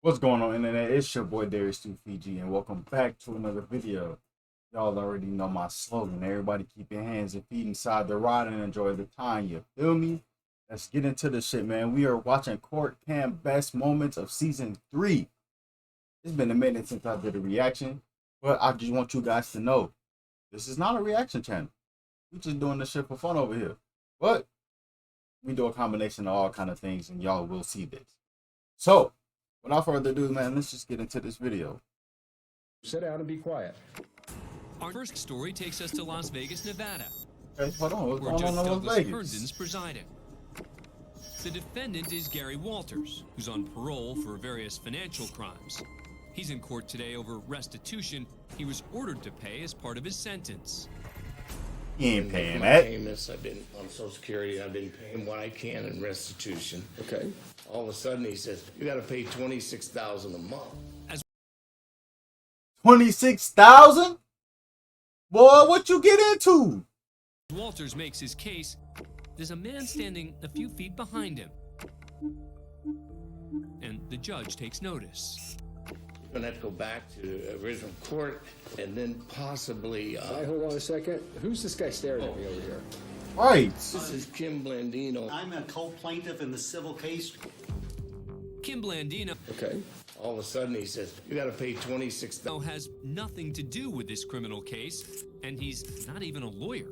What's going on, internet? It's your boy Darius 2 Fiji, and welcome back to another video. Y'all already know my slogan. Everybody keep your hands and feet inside the ride and enjoy the time. You feel me? Let's get into this shit, man. We are watching Court Cam Best Moments of Season 3. It's been a minute since I did a reaction, but I just want you guys to know this is not a reaction channel. We just doing this shit for fun over here. But we do a combination of all kind of things, and y'all will see this. So, without further ado, man, let's just get into this video. Sit down and be quiet. Our first story takes us to Las Vegas, Nevada, Hey, hold on. What's where going Judge on in Las Douglas Vegas? Herndon's presiding. The defendant is Gary Walters, who's on parole for various financial crimes. He's in court today over restitution he was ordered to pay as part of his sentence. He ain't paying My that. payments, I've been on Social Security. I've been paying what I can in restitution. Okay. All of a sudden, he says you got to pay $26,000 a month. 26,000? Boy, what you get into? Walters makes his case. There's a man standing a few feet behind him, and the judge takes notice. You're gonna have to go back to the original court and then possibly. Hey, hold on a second. Who's this guy staring at me over here? Right. This is Kim Blandino. I'm a co-plaintiff in the civil case. Kim Blandino Okay. All of a sudden, he says you got to pay $26,000. has nothing to do with this criminal case, and he's not even a lawyer.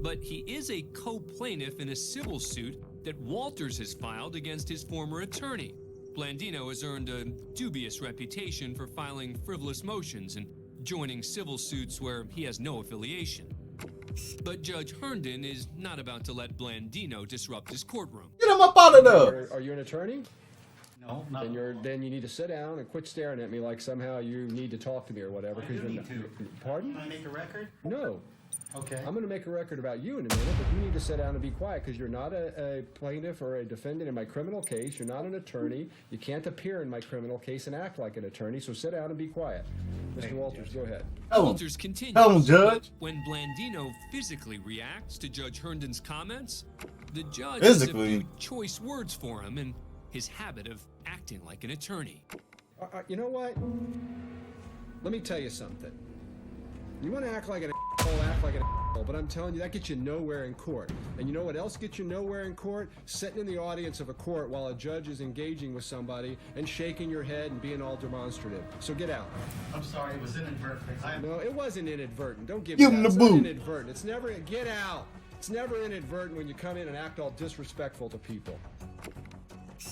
But he is a co-plaintiff in a civil suit that Walters has filed against his former attorney. Blandino has earned a dubious reputation for filing frivolous motions and joining civil suits where he has no affiliation. But Judge Herndon is not about to let Blandino disrupt his courtroom. Get him up out of there. Are you an attorney? No, not. Then you need to sit down and quit staring at me like somehow you need to talk to me or whatever. I do need to. Pardon? Can I make a record? No. Okay. I'm going to make a record about you in a minute, but you need to sit down and be quiet because you're not a plaintiff or a defendant in my criminal case. You're not an attorney. You can't appear in my criminal case and act like an attorney, so sit down and be quiet. Mr. Walters, go ahead. Tell him. Walters continues. Tell him, Judge. When Blandino physically reacts to Judge Herndon's comments, the judge Physically? has a few choice words for him and his habit of acting like an attorney. You know what? Let me tell you something. You want to act like an asshole, act like an asshole, but I'm telling you, that gets you nowhere in court. And you know what else gets you nowhere in court? Sitting in the audience of a court while a judge is engaging with somebody and shaking your head and being all demonstrative. So get out. I'm sorry, it was inadvertent. No, it wasn't inadvertent. Don't give Give me him that. the It's not boot. inadvertent. It's never, get out. It's never inadvertent when you come in and act all disrespectful to people.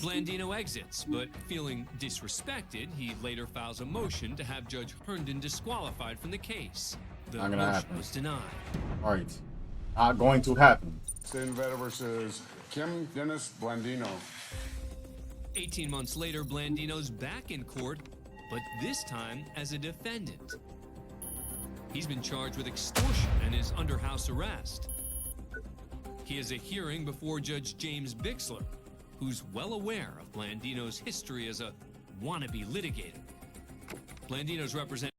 Blandino exits, but feeling disrespected, he later files a motion to have Judge Herndon disqualified from the case. The Not gonna motion happen. was denied. Right. Not going to happen. State of Nevada versus Kim Dennis Blandino. 18 months later, Blandino's back in court, but this time as a defendant. He's been charged with extortion and is under house arrest. He has a hearing before Judge James Bixler, who's well aware of Blandino's history as a wannabe litigator. Blandino's representative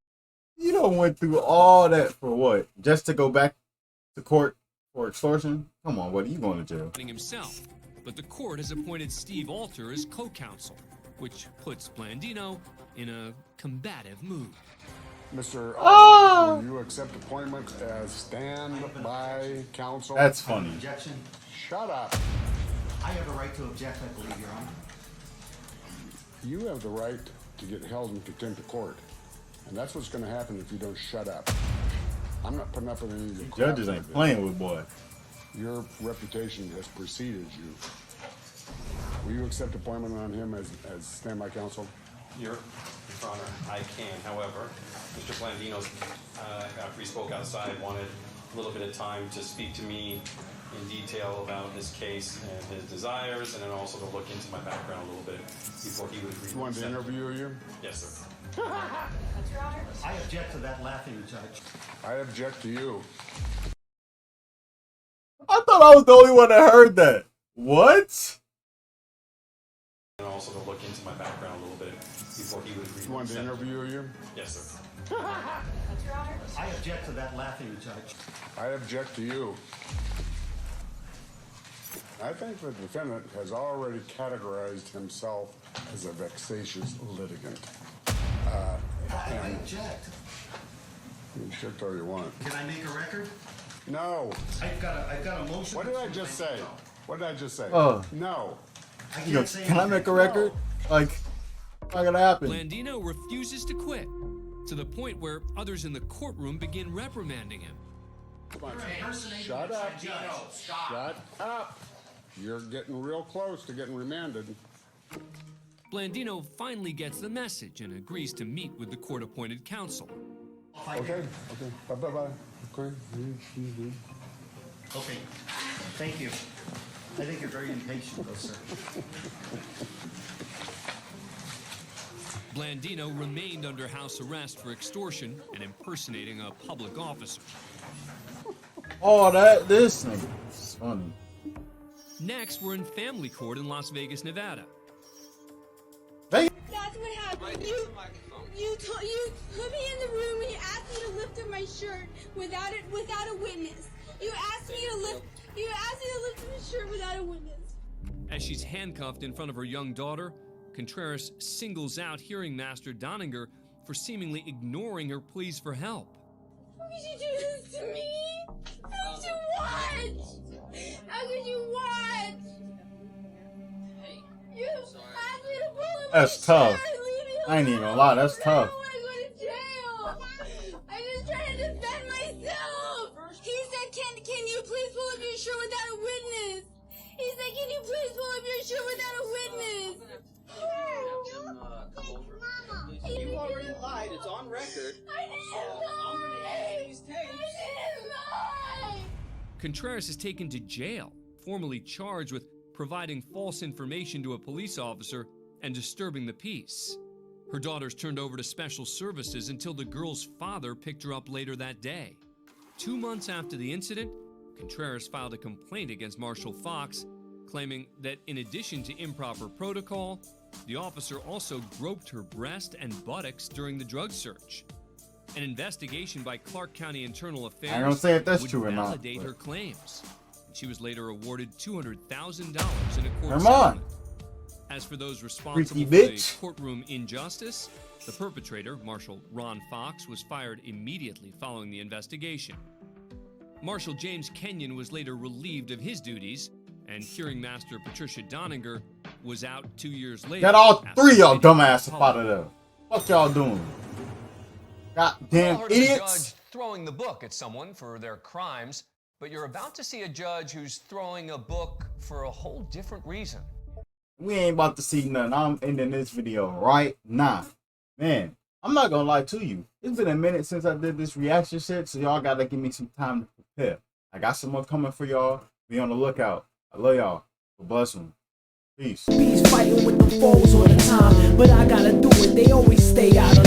You don't went through all that for what? Just to go back to court for extortion? Come on, what are you going to jail? himself, but the court has appointed Steve Alter as co-counsel, which puts Blandino in a combative mood. Mr. Oh! Will you accept appointment as standby counsel? That's funny. Objection. Shut up. I have a right to object, I believe, Your Honor. You have the right to get held in contempt of court. And that's what's going to happen if you don't shut up. I'm not putting up with any of your crap. Judges ain't playing with boy. Your reputation has preceded you. Will you accept appointment on him as standby counsel? Your Honor, I can. However, Mr. Blandino, after we spoke outside, wanted a little bit of time to speak to me in detail about his case and his desires, and then also to look into my background a little bit before he would agree. You wanted to consent. interview you? Yes, sir. I object to that laughing, Judge. I object to you. I thought I was the only one that heard that. What? And also to look into my background a little bit before he would agree. You wanted to consent. interview you? Yes, sir. I object to that laughing, Judge. I object to you. I think the defendant has already categorized himself as a vexatious litigant. I object. You should all you want. Can I make a record? No. I've got a motion. What did I just say? What did I just say? Oh. No. I He can't goes, say can I anything. make a record? Like, what's not gonna happen? Blandino refuses to quit, to the point where others in the courtroom begin reprimanding him. Come on. Impersonating Shut the up. judge. Shut up. You're getting real close to getting remanded. Blandino finally gets the message and agrees to meet with the court-appointed counsel. Okay. Bye-bye. Okay. Okay. Thank you. I think you're very impatient, though, sir. Blandino remained under house arrest for extortion and impersonating a public officer. Oh, this nigga is funny. Next, we're in family court in Las Vegas, Nevada. They That's what happened. You put me in the room and you asked me to lift up my shirt without a witness. You asked me to lift my shirt without a witness. As she's handcuffed in front of her young daughter, Contreras singles out hearing master Donninger for seemingly ignoring her pleas for help. How could you do this to me? How could you watch? How could you watch? You asked me to pull up That's my tough. shirt. Leave me I ain't even alone. gonna lie, that's I tough. don't want to go to jail. I'm just trying to defend myself. He said, can you please pull up your shirt without a witness? He said, can you please pull up your shirt without a witness? You already lied. It's on record. I didn't lie. These tapes. I didn't lie. Contreras is taken to jail, formally charged with providing false information to a police officer and disturbing the peace. Her daughter's turned over to special services until the girl's father picked her up later that day. 2 months after the incident, Contreras filed a complaint against Marshall Fox, claiming that in addition to improper protocol, the officer also groped her breast and buttocks during the drug search. An investigation by Clark County Internal Affairs I ain't gonna say if that's would true or not, validate but- her claims. She was later awarded $200,000 in a court Come on. settlement. As for those responsible Freaky for the bitch. courtroom injustice, the perpetrator, Marshal Ron Fox, was fired immediately following the investigation. Marshal James Kenyon was later relieved of his duties, and hearing master Patricia Donninger was out 2 years later. got all after three of y'all pleading dumbass to up the out of there. What y'all doing? Goddamn Well, heard of a idiots. judge throwing the book at someone for their crimes, but you're about to see a judge who's throwing a book for a whole different reason. We ain't about to see nothing. I'm ending this video right now. Man, I'm not gonna lie to you. It's been a minute since I did this reaction shit, so y'all gotta give me some time to prepare. I got some more coming for y'all. Be on the lookout. I love y'all. Bless them. Peace. Bees fighting with the foes all the time, but I gotta do it. They always stay out